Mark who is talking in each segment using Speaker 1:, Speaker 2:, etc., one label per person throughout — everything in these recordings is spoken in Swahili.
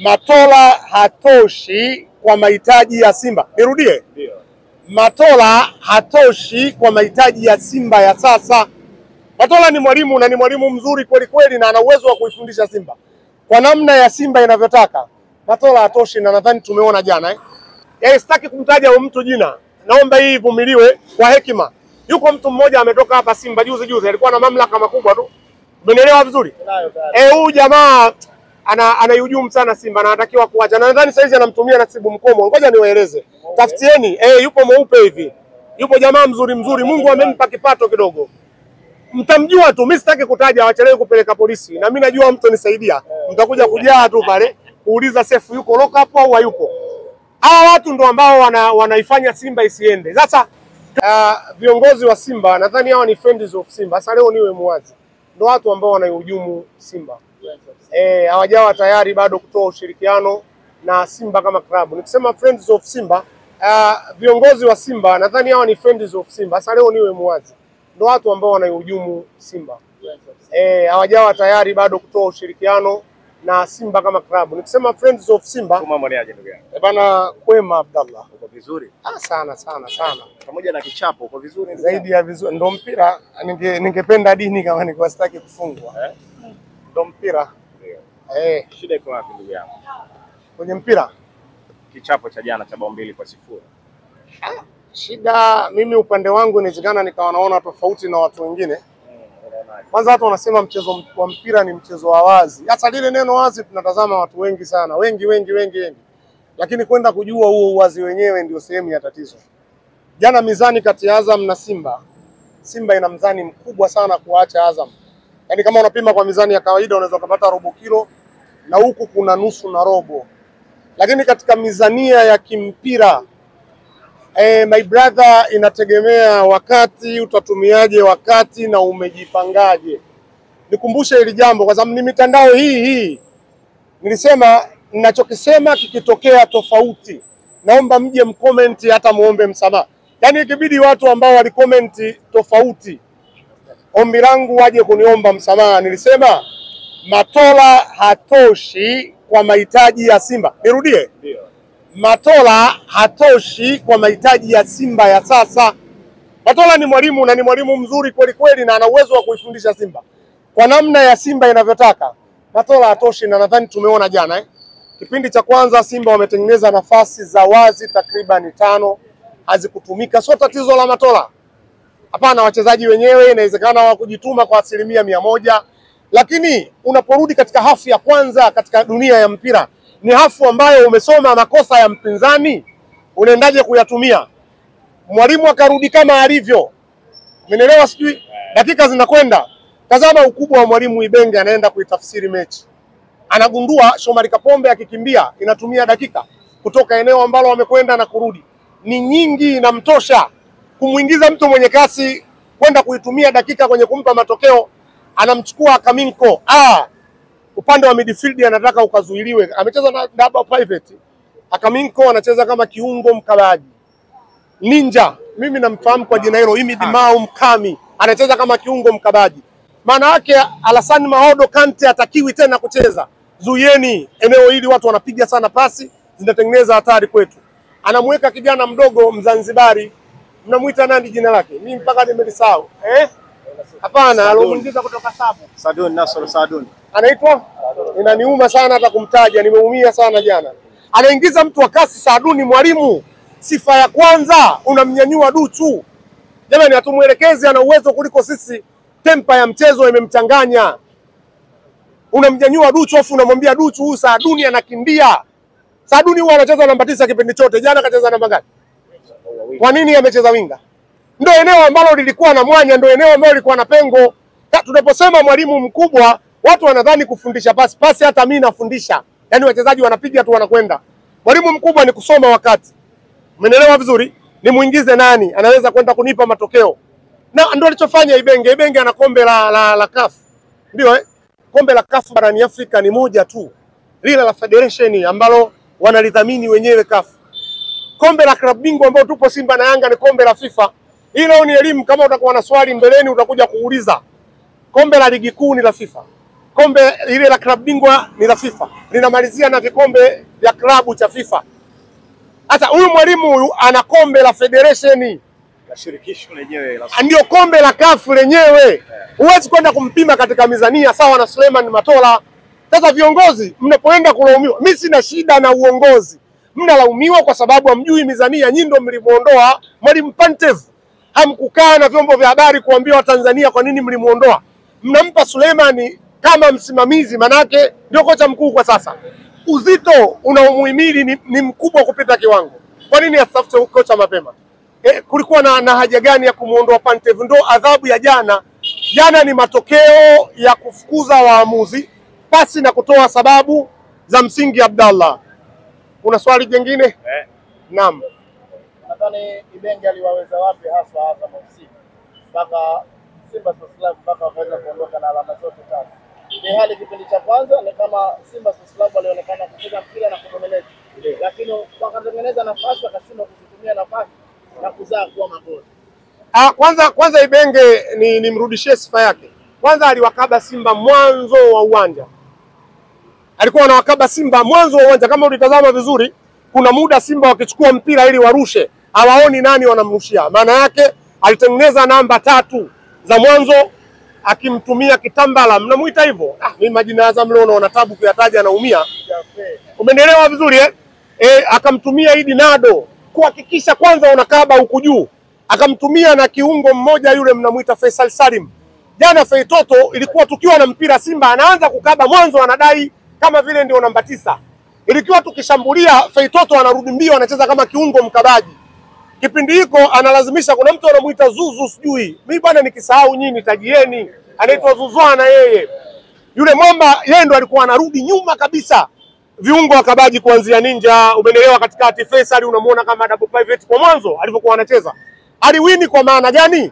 Speaker 1: Matola hatoshi kwa mahitaji ya Simba. Nirudie.
Speaker 2: Ndio.
Speaker 1: Matola hatoshi kwa mahitaji ya Simba ya sasa. Matola ni mwalimu na ni mwalimu mzuri kweli kweli na ana uwezo wa kuifundisha Simba kwa namna ya Simba inavyotaka. Matola hatoshi na nadhani tumeona jana sitaki kumtaja huyo mtu jina. Naomba hii ivumiliwe kwa hekima. Yuko mtu mmoja ametoka hapa Simba juzi alikuwa na mamlaka makubwa tu. Umenielewa vizuri? Huyu jamaa anahujumu sana Simba na anatakiwa kuacha. Na nadhani saizi anamtumia Nasibu Mkomo. Ngoja niwaeleze. Tafutieni, yupo mweupe hivi. Yupo jamaa mzuri, Mungu amempa kipato kidogo. Mtamjua tu, mimi sitaki kutaja, wachelewe kupeleka polisi. Na mimi najua mtu nisaidia. Mtakuja kujaa tu pale, kuuliza Sefu yuko lock up au hayupo. Hawa watu ndo ambao wanaifanya Simba isiende. Sasa viongozi wa Simba nadhani hawa ni friends of Simba. Sasa leo niwe muwazi. Ndo watu ambao wanaihujumu Simba. Hawajawa tayari bado kutoa ushirikiano na Simba kama klabu. Nikisema friends of Simba, viongozi wa Simba nadhani hawa ni friends of Simba. Sasa leo niwe muwazi. Ndo watu ambao wanaihujumu Simba. Hawajawa tayari bado kutoa ushirikiano na Simba kama klabu. Nikisema friends of Simba,
Speaker 2: Kama mwaniaje ndugu yangu?
Speaker 1: Bana kwema Abdallah.
Speaker 2: Uko vizuri?
Speaker 1: Sana.
Speaker 2: Pamoja na kichapo uko vizuri?
Speaker 1: Zaidi ya vizuri. Ndo mpira ningependa dini kama nilikuwa sitaki kufungwa. Ndo mpira.
Speaker 2: Ndio. Shida iko wapi ndugu yangu?
Speaker 1: Kwenye mpira.
Speaker 2: Kichapo cha jana cha 2-0.
Speaker 1: Shida mimi upande wangu inawezekana nikawa naona tofauti na watu wengine. Kwanza watu wanasema mchezo wa mpira ni mchezo wa wazi. Hata lile neno wazi tunatazama watu wengi sana. Wengi. Lakini kwenda kujua huo uwazi wenyewe ndio sehemu ya tatizo. Jana mizani kati ya Azam na Simba. Simba ina mzani mkubwa sana kuacha Azam. Yaani kama unapima kwa mizani ya kawaida unaweza kupata robo kilo na huku kuna nusu na robo. Lakini katika mizania ya kimpira my brother, inategemea wakati utatumiaje wakati na umejipangaje. Nikumbushe hili jambo kwa sababu ni mitandao hii. Nilisema ninachokisema kikitokea tofauti, naomba mje mcomment hata muombe msamaha. Yaani ikibidi watu ambao walicomment tofauti, ombi langu waje kuniomba msamaha. Nilisema Matola hatoshi kwa mahitaji ya Simba. Nirudie.
Speaker 2: Ndio.
Speaker 1: Matola hatoshi kwa mahitaji ya Simba ya sasa. Matola ni mwalimu na ni mwalimu mzuri kweli kweli na ana uwezo wa kuifundisha Simba kwa namna ya Simba inavyotaka. Matola hatoshi na nadhani tumeona jana Kipindi cha kwanza Simba wametengeneza nafasi za wazi takriban 5 hazikutumika. Sio tatizo la Matola. Hapana, wachezaji wenyewe inawezekana hawakujituma kwa 100%, lakini unaporudi katika hafu ya kwanza katika dunia ya mpira ni hafu ambayo umesoma makosa ya mpinzani, unaendaje kuyatumia? Mwalimu akarudi kama alivyo. Umeelewa sijui? Dakika zinakwenda. Tazama ukubwa wa mwalimu Ibenge, anaenda kuitafsiri mechi. Anagundua Shomari Kapombe akikimbia inatumia dakika kutoka eneo ambalo wamekwenda na kurudi ni nyingi, inamtosha kumuingiza mtu mwenye kasi kwenda kuitumia dakika kwenye kumpa matokeo. Anamchukua Kaminko. Upande wa midfield anataka ukazuiliwe. Amecheza na double pivot. Akaminko anacheza kama kiungo mkabaji. Ninja, mimi namfahamu kwa jina hilo, Imid Mau Mkami, anacheza kama kiungo mkabaji. Maana yake Alassane Maodo Kante atakiwi tena kucheza. Zuieni eneo hili, watu wanapiga sana pasi, zinatengeneza hatari kwetu. Anamweka kijana mdogo Mzanzibari. Mnamuita nani jina lake? Mimi mpaka nimelisahau. Hapana, alomuingiza kutoka Sabu.
Speaker 2: Sadun Nasr Sadun.
Speaker 1: Anaitwa? Inaniuma sana hata kumtaja, nimeumia sana jana. Anaingiza mtu wa kasi Saduni, mwalimu. Sifa ya kwanza unamnyanyua Duchu. Jamani, atumuelekeze, ana uwezo kuliko sisi. Tempa ya mchezo imemchanganya. Unamnyanyua Duchu afu unamwambia Duchu huyu Saduni anakimbia. Saduni huwa anacheza namba 9 kipindi chote. Jana kacheza namba ngapi? Kwa nini amecheza winga? Ndio eneo ambalo lilikuwa na mwanya, ndio eneo ambalo lilikuwa na pengo. Tunaposema mwalimu mkubwa, watu wanadhani kufundisha pasi hata mimi nafundisha. Yaani wachezaji wanapiga tu wanakwenda. Mwalimu mkubwa ni kusoma wakati. Umeelewa vizuri? Ni muingize nani anaweza kwenda kunipa matokeo. Na ndio alichofanya Ibenge. Ibenge ana kombe la CAF. Ndio kombe la CAF barani Afrika ni moja tu. Lile la Federation ambalo wanalidhamini wenyewe CAF. Kombe la klabu bingwa ambao tupo Simba na Yanga ni kombe la FIFA. Hilo ni elimu, kama utakuwa na swali mbeleni utakuja kuuliza. Kombe la ligi kuu ni la FIFA. kombe ile la klabu bingwa ni la FIFA, linamalizia na vikombe vya klabu cha FIFA. Sasa huyu mwalimu huyu ana kombe la federation,
Speaker 2: la shirikisho lenyewe,
Speaker 1: ndio kombe la CAF lenyewe. Huwezi kwenda kumpima katika mizania sawa na Suleiman Matola. Sasa viongozi mnapoenda kulaumiwa, mimi sina shida na uongozi, mnalaumiwa kwa sababu hamjui mizania. Nyinyi ndio mlimuondoa Mwalimu Pantev, hamkukaa na vyombo vya habari kuambia Watanzania kwa nini mlimuondoa. Mnampa Suleiman kama msimamizi, manake ndio kocha mkuu kwa sasa. Uzito unaomuhimili ni mkubwa kupita kiwango. Kwa nini asitafute kocha mapema? Kulikuwa na haja gani ya kumuondoa Pantev? Ndio adhabu ya jana. Jana ni matokeo ya kufukuza waamuzi pasi na kutoa sababu za msingi. Abdallah, una swali jingine? Naam.
Speaker 3: Nadhani Ibenge aliwaweza wapi hasa Azam FC mpaka Simba Sports Club mpaka wakaweza kuondoka na alama zote tatu? Ni hali kipindi cha kwanza ni kama Simba Sports Club walionekana kucheza mpira na kudominate, lakini wakatengeneza nafasi wakashindwa kuzitumia nafasi na kuzaa kuwa magoli.
Speaker 1: Kwanza Ibenge nimrudishie sifa yake. Kwanza aliwakaba Simba mwanzo wa uwanja, alikuwa anawakaba Simba mwanzo wa uwanja. Kama ulitazama vizuri, kuna muda Simba wakichukua mpira ili warushe hawaoni nani wanamrushia. Maana yake alitengeneza namba 3 za mwanzo akimtumia Kitambala, mnamuita hivyo. Mimi majina ya Azam leo naona tabu kuyataja, naumia. Umeelewa vizuri akamtumia Idi Nado kuhakikisha kwanza unakaba huku juu, akamtumia na kiungo mmoja yule mnamuita Faisal Salim. Jana Feitoto ilikuwa tukiwa na mpira Simba anaanza kukaba mwanzo, anadai kama vile ndio namba 9. Ilikuwa tukishambulia Feitoto anarudi mbio, anacheza kama kiungo mkabaji. Kipindi hiko analazimisha, kuna mtu anamuita Zuzu sijui. Mimi bwana nikisahau nyinyi nitajieni. Anaitwa Zuzwana yeye. Yule mwamba yeye ndo alikuwa anarudi nyuma kabisa. Viungo wakabaji kuanzia Ninja, umeelewa, katikati Faisal unamuona kama double pivot kwa mwanzo alivyokuwa anacheza. Aliwini kwa maana gani?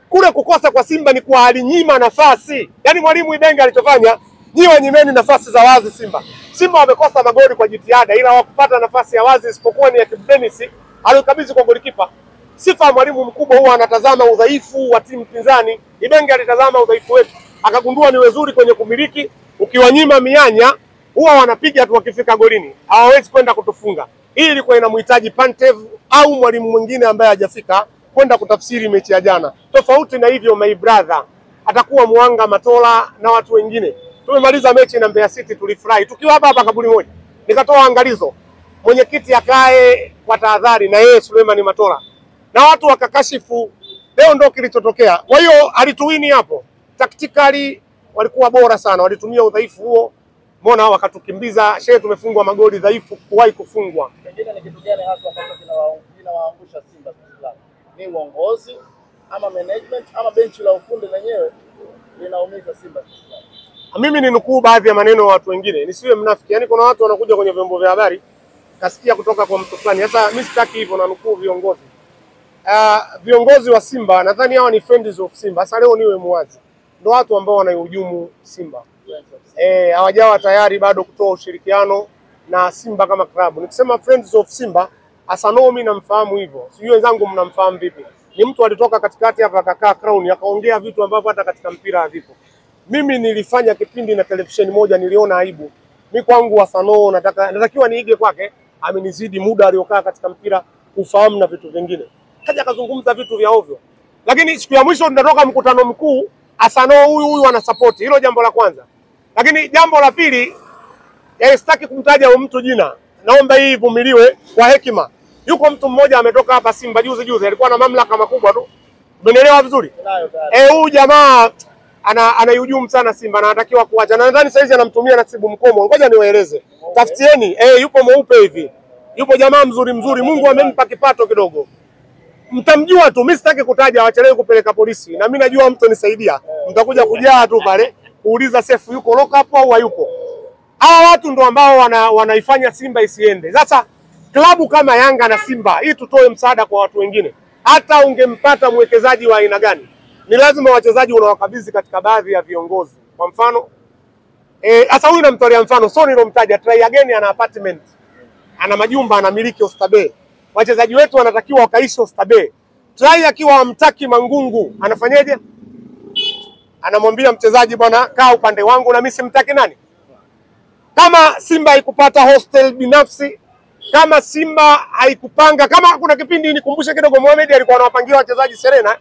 Speaker 1: Kule kukosa kwa Simba ni kwa alinyima nafasi. Yaani mwalimu Ibenge alichofanya, nyiwa nyimeni nafasi za wazi Simba. Simba wamekosa magoli kwa jitihada, ila hawakupata nafasi ya wazi isipokuwa ni ya Dennis alikabidhi kwa golikipa. Sifa ya mwalimu mkubwa huwa anatazama udhaifu wa timu pinzani. Ibenge alitazama udhaifu wetu, akagundua ni wazuri kwenye kumiliki. Ukiwanyima mianya huwa wanapiga tu, wakifika golini hawawezi kwenda kutufunga. Hii ilikuwa inamhitaji Pantev au mwalimu mwingine ambaye hajafika kwenda kutafsiri mechi ya jana. Tofauti na hivyo, my brother, atakuwa Mwanga Matola na watu wengine. Tumemaliza mechi na Mbeya City, tulifurahi tukiwa hapa kaburi moja. Nikatoa angalizo, mwenyekiti akae kwa tahadhari na yeye Suleiman Matola, na watu wakakashifu. Leo ndio kilichotokea. Kwa hiyo alituwini hapo. Tactically walikuwa bora sana, walitumia udhaifu huo. Mbona wakatukimbiza? Shehe, tumefungwa magoli dhaifu kuwahi kufungwa.
Speaker 3: Pengine ni kitu gani hasa ambacho kinawaangusha Simba Sports Club? Ni uongozi ama management ama benchi la ufundi lenyewe linaumiza Simba Sports Club?
Speaker 1: Mimi ninukuu baadhi ya maneno ya watu wengine, nisiwe mnafiki. Yaani kuna watu wanakuja kwenye vyombo vya habari kasikia kutoka kwa mtu fulani. Sasa mimi sitaki hivyo, na nukuu viongozi. Viongozi wa Simba nadhani hawa ni friends of Simba. Sasa leo niwe muwazi, ndio watu ambao wanaihujumu Simba. Hawajawa tayari bado kutoa ushirikiano na Simba kama klabu. Nikisema friends of Simba, Asanomi namfahamu hivyo. Sijui wenzangu mnamfahamu vipi? Ni mtu alitoka katikati hapa akakaa Crown akaongea vitu ambavyo hata katika mpira havipo. Mimi nilifanya kipindi na televisheni moja, niliona aibu. Mimi kwangu Asano natakiwa niige kwake, amenizidi muda aliokaa katika mpira, ufahamu na vitu vingine. Kaja akazungumza vitu vya ovyo. Lakini siku ya mwisho tunatoka mkutano mkuu, Asano huyu ana support. Hilo jambo la kwanza. Lakini jambo la pili, sitaki kumtaja mtu jina. Naomba hii ivumiliwe kwa hekima. Yuko mtu mmoja ametoka hapa Simba juzi alikuwa na mamlaka makubwa tu. Umeelewa vizuri? Huyu jamaa anahujumu sana Simba na anatakiwa kuacha. Na nadhani saizi anamtumia Nasibu Mkomo. Ngoja niwaeleze. Tafutieni, yupo mweupe hivi. Yupo jamaa mzuri, Mungu amempa kipato kidogo. Mtamjua tu, mimi sitaki kutaja, wachelewe kupeleka polisi. Na mimi najua mtu nisaidia. Mtakuja kujaa tu pale kuuliza Sefu yuko lock up au hayuko. Hawa watu ndo ambao wanaifanya Simba isiende. Sasa klabu kama Yanga na Simba, hii tutoe msaada kwa watu wengine. Hata ungempata mwekezaji wa aina gani, ni lazima wachezaji unawakabidhi katika baadhi ya viongozi. Kwa mfano sasa huyu namtolea mfano, so nilomtaja Try Again ana apartment, ana majumba, anamiliki Oysterbay. Wachezaji wetu wanatakiwa wakaishi Oysterbay. Try akiwa hamtaki Mangungu anafanyaje? anamwambia mchezaji, bwana kaa upande wangu na mimi simtaki nani. Kama Simba haikupata hostel binafsi, kama Simba haikupanga, kama kuna kipindi nikumbushe kidogo, Mohamed alikuwa anawapangia wachezaji Serena,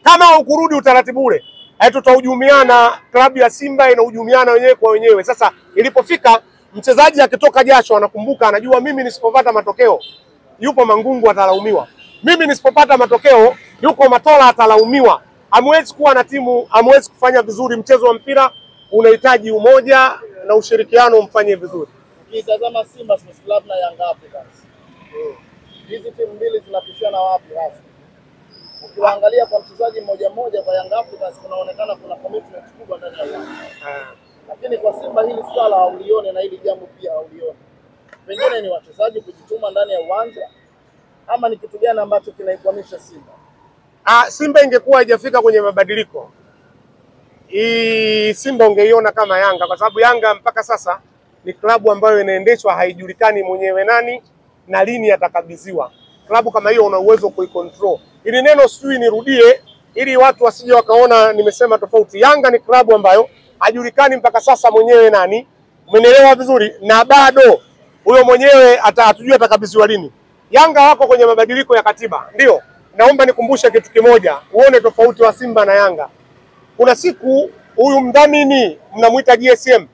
Speaker 1: kama ukurudi utaratibu ule, tutahujumiana, klabu ya Simba inahujumiana wenyewe kwa wenyewe. Sasa ilipofika mchezaji akitoka jasho anakumbuka, anajua mimi nisipopata matokeo yupo Mangungu atalaumiwa, mimi nisipopata matokeo yuko Matola atalaumiwa. Hamwezi kuwa na timu, hamwezi kufanya vizuri. Mchezo wa mpira unahitaji umoja na ushirikiano, mfanye vizuri.
Speaker 3: Ukitazama Simba Sports Club na Young Africans, hizi timu mbili zinapishana wapi hasa? Ukiwaangalia kwa mchezaji mmoja mmoja, kwa Young Africans kunaonekana kuna commitment kubwa ndani ya uwanja. Lakini kwa Simba hili swala haulione, na hili jambo pia haulione. Pengine ni wachezaji kujituma ndani ya uwanja, ama ni kitu gani ambacho kinaikwamisha Simba?
Speaker 1: Simba ingekuwa haijafika kwenye mabadiliko, Simba ungeiona kama Yanga, kwa sababu Yanga mpaka sasa ni klabu ambayo inaendeshwa haijulikani mwenyewe nani na lini atakabidhiwa. Klabu kama hiyo una uwezo kuicontrol. Ili neno sijui nirudie ili watu wasije wakaona nimesema tofauti. Yanga ni klabu ambayo hajulikani mpaka sasa mwenyewe nani. Umenielewa vizuri? Na bado huyo mwenyewe hatujui atakabidhiwa lini. Yanga wako kwenye mabadiliko ya katiba. Ndio. Naomba nikumbushe kitu kimoja, uone tofauti wa Simba na Yanga. Kuna siku huyu mdhamini mnamuita GSM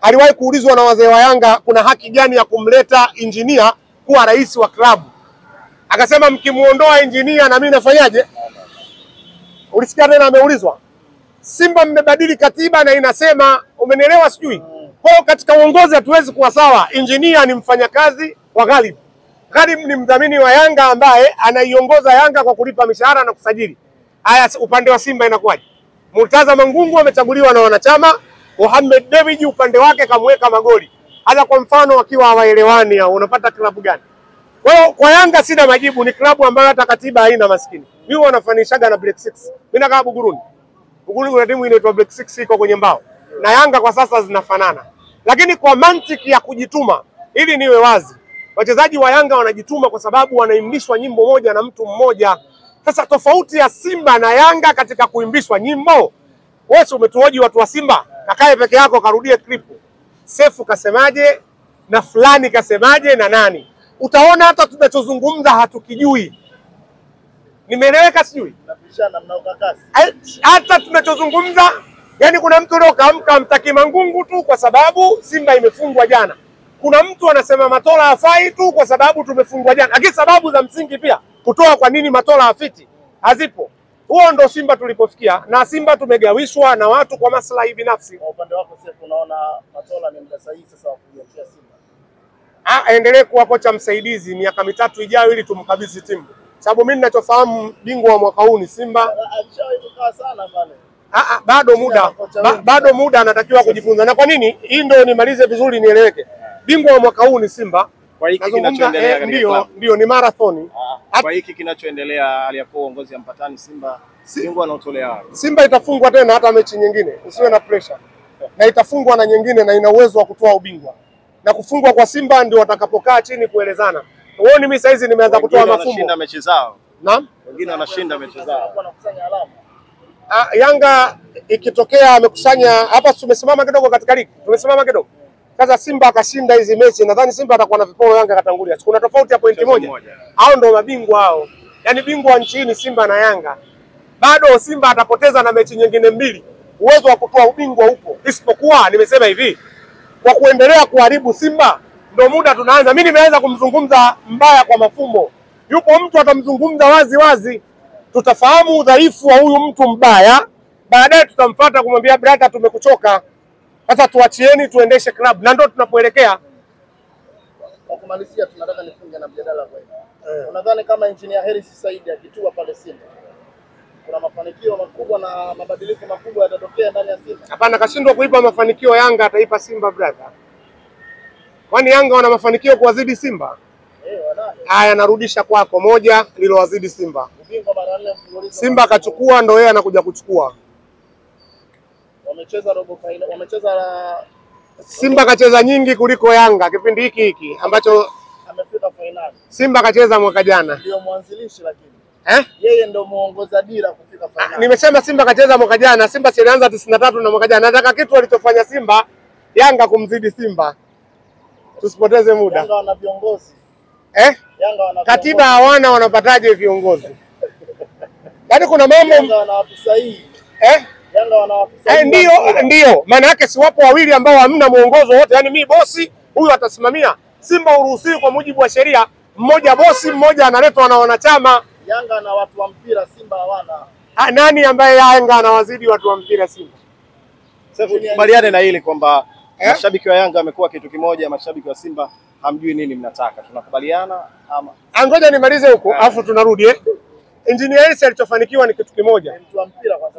Speaker 1: aliwahi kuulizwa na wazee wa Yanga kuna haki gani ya kumleta injinia kuwa rais wa klabu. Akasema mkimuondoa injinia na mimi nafanyaje? Ulisikia tena ameulizwa? Simba mmebadili katiba na inasema, umenielewa sijui? Kwa katika uongozi hatuwezi kuwa sawa. Injinia ni mfanyakazi wa Ghalib. Ghalib ni mdhamini wa Yanga ambaye anaiongoza Yanga kwa kulipa mishahara na kusajili. Haya, upande wa Simba inakuwaje? Murtaza Mangungu amechaguliwa na wanachama, Mohamed Dewji upande wake kamweka magoli. Hata kwa mfano wakiwa hawaelewani au unapata klabu gani? Kwa Yanga sina majibu, ni klabu ambayo hata katiba haina maskini. Mimi wanafanishaga na Black Six. Mimi nakaa Buguruni. Buguruni kuna timu inaitwa Black Six iko kwenye mbao. Na Yanga kwa sasa zinafanana. Lakini kwa mantiki ya kujituma, ili niwe wazi, wachezaji wa Yanga wanajituma kwa sababu wanaimbishwa nyimbo moja na mtu mmoja. Sasa tofauti ya Simba na Yanga katika kuimbishwa nyimbo, wewe umetuoji watu wa Simba, kakae peke yako karudie klipu. Sefu kasemaje na fulani kasemaje na nani. Utaona hata tunachozungumza hatukijui. Nimeeleweka sijui?
Speaker 3: Napishana mnaokakasi.
Speaker 1: Hata tunachozungumza, yani kuna mtu leo kaamka mtaki Mangungu tu kwa sababu Simba imefungwa jana. Kuna mtu anasema Matola hafai tu kwa sababu tumefungwa jana. Lakini sababu za msingi pia kutoa kwa nini Matola hafiti hazipo. Huo ndo Simba tulipofikia, na Simba tumegawishwa na watu kwa maslahi binafsi.
Speaker 3: Kwa upande wako sasa unaona Matola ni muda sahihi sasa wa kuiachia Simba?
Speaker 1: Aendelee kuwa kocha msaidizi miaka mitatu ijayo ili tumkabidhi timu. Sababu mimi ninachofahamu bingwa wa mwaka huu ni Simba.
Speaker 3: Alishawahi kukaa sana pale.
Speaker 1: Bado muda anatakiwa kujifunza. Na kwa nini? Hii ndio nimalize vizuri nieleweke. Bingwa wa mwaka huu ni Simba.
Speaker 2: Kwa hiki kinachoendelea
Speaker 1: ndio ni marathoni.
Speaker 2: Kwa hiki kinachoendelea aliyakuwa uongozi ya mpatani Simba, bingwa anaotolea.
Speaker 1: Simba itafungwa tena hata mechi nyingine. Usiwe na pressure. Na itafungwa na nyingine na ina uwezo wa kutoa ubingwa. Na kufungwa kwa Simba ndio watakapokaa chini kuelezana. Wewe mimi sasa hizi nimeanza kutoa mafumbo.
Speaker 2: Wanashinda mechi zao.
Speaker 1: Naam?
Speaker 2: Wengine wanashinda mechi zao.
Speaker 3: Wanakusanya alama.
Speaker 1: Yanga ikitokea amekusanya hapa, tumesimama kidogo katika ligi. Tumesimama kidogo. Sasa Simba akashinda hizi mechi, nadhani Simba atakuwa na viporo, Yanga katangulia. Kuna tofauti ya pointi moja. Hao ndio mabingwa hao. Yaani bingwa nchini Simba na Yanga. Bado Simba atapoteza na mechi nyingine mbili. Uwezo wa kutoa ubingwa upo. Isipokuwa nimesema hivi, kwa kuendelea kuharibu Simba ndio muda tunaanza. Mimi nimeanza kumzungumza mbaya kwa mafumbo. Yupo mtu atamzungumza wazi wazi. Tutafahamu udhaifu wa huyu mtu mbaya. Baadaye tutamfuata kumwambia brother, tumekuchoka. Sasa tuachieni tuendeshe club. Na ndio tunapoelekea.
Speaker 3: Kwa kumalizia tunataka nifunge na mjadala kwa hiyo. Unadhani kama Engineer Hersi Said akitua pale Simba, kuna mafanikio makubwa na mabadiliko makubwa yatatokea ndani ya Simba?
Speaker 1: Hapana, kashindwa kuipa mafanikio Yanga, ataipa Simba brother. Kwani Yanga wana mafanikio kuwazidi Simba?
Speaker 3: Wanayo.
Speaker 1: Haya, narudisha kwako moja lilowazidi Simba.
Speaker 3: Ubingwa mara 4 mfululizo.
Speaker 1: Simba akachukua ndio yeye anakuja kuchukua.
Speaker 3: Wamecheza robo final,
Speaker 1: Simba kacheza nyingi kuliko Yanga kipindi hiki ambacho
Speaker 3: amefika finali.
Speaker 1: Simba kacheza mwaka jana.
Speaker 3: Ndio mwanzilishi lakini. Yeye ndo muongoza dira kufika finali.
Speaker 1: Nimesema Simba kacheza mwaka jana, Simba ilianza 93 na mwaka jana. Nataka kitu alichofanya Simba, Yanga kumzidi Simba. Tusipoteze muda.
Speaker 3: Yanga wana viongozi. Yanga wana
Speaker 1: katiba hawana, wanapataje viongozi? Yaani kuna mambo
Speaker 3: Yanga wana watu sahihi. Yanga wana watu sahihi.
Speaker 1: Ndio. Maana yake si wapo wawili ambao hamna muongozo wote. Yaani mimi bosi, huyu atasimamia. Simba uruhusiwi kwa mujibu wa sheria, mmoja bosi, mmoja analetwa na wanachama.
Speaker 3: Yanga na watu wa mpira, Simba hawana.
Speaker 1: Nani ambaye Yanga anawazidi watu wa mpira Simba?
Speaker 2: Sasa tukubaliane na hili kwamba mashabiki wa Yanga wamekuwa kitu kimoja, mashabiki wa Simba hamjui nini mnataka. Tunakubaliana ama?
Speaker 1: Ngoja nimalize huko afu tunarudi Engineer Hersi alichofanikiwa ni kitu kimoja.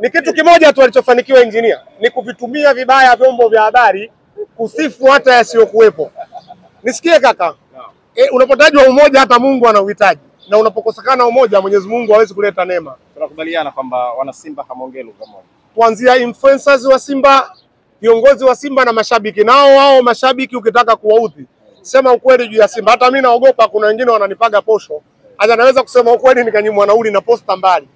Speaker 1: Ni kitu kimoja tu alichofanikiwa engineer, ni kuvitumia vibaya vyombo vya habari kusifu hata yasiyokuwepo. Nisikie kaka. Unapotajwa umoja hata Mungu anauhitaji. Na unapokosekana umoja Mwenyezi Mungu hawezi kuleta neema.
Speaker 2: Tunakubaliana kwamba wana Simba hamuongei lugha moja.
Speaker 1: Kuanzia influencers wa Simba, viongozi wa Simba na mashabiki. Nao wao mashabiki ukitaka kuwaudhi, sema ukweli juu ya Simba. Hata mimi naogopa, kuna wengine wananipaga posho. Hata naweza kusema ukweli nikanyimwa nauli na posta mbali.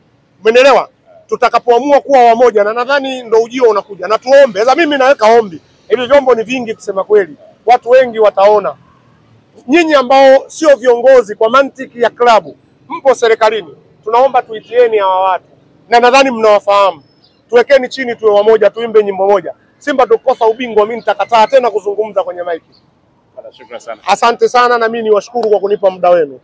Speaker 1: Umeelewa? Tutakapoamua kuwa wamoja, na nadhani ndio ujio unakuja. Na tuombe. Sasa mimi naweka ombi. Hivi vyombo ni vingi kusema kweli. Watu wengi wataona. Nyinyi ambao sio viongozi kwa mantiki ya klabu, mpo serikalini, tunaomba tuitieni hawa watu. Na nadhani mnawafahamu. Tuwekeni chini tuwe wamoja, tuimbe nyimbo moja. Simba tukosa ubingwa, mimi nitakataa tena kuzungumza kwenye maiki.
Speaker 2: Shukrani sana.
Speaker 1: Asante sana, na mimi niwashukuru kwa kunipa muda wenu.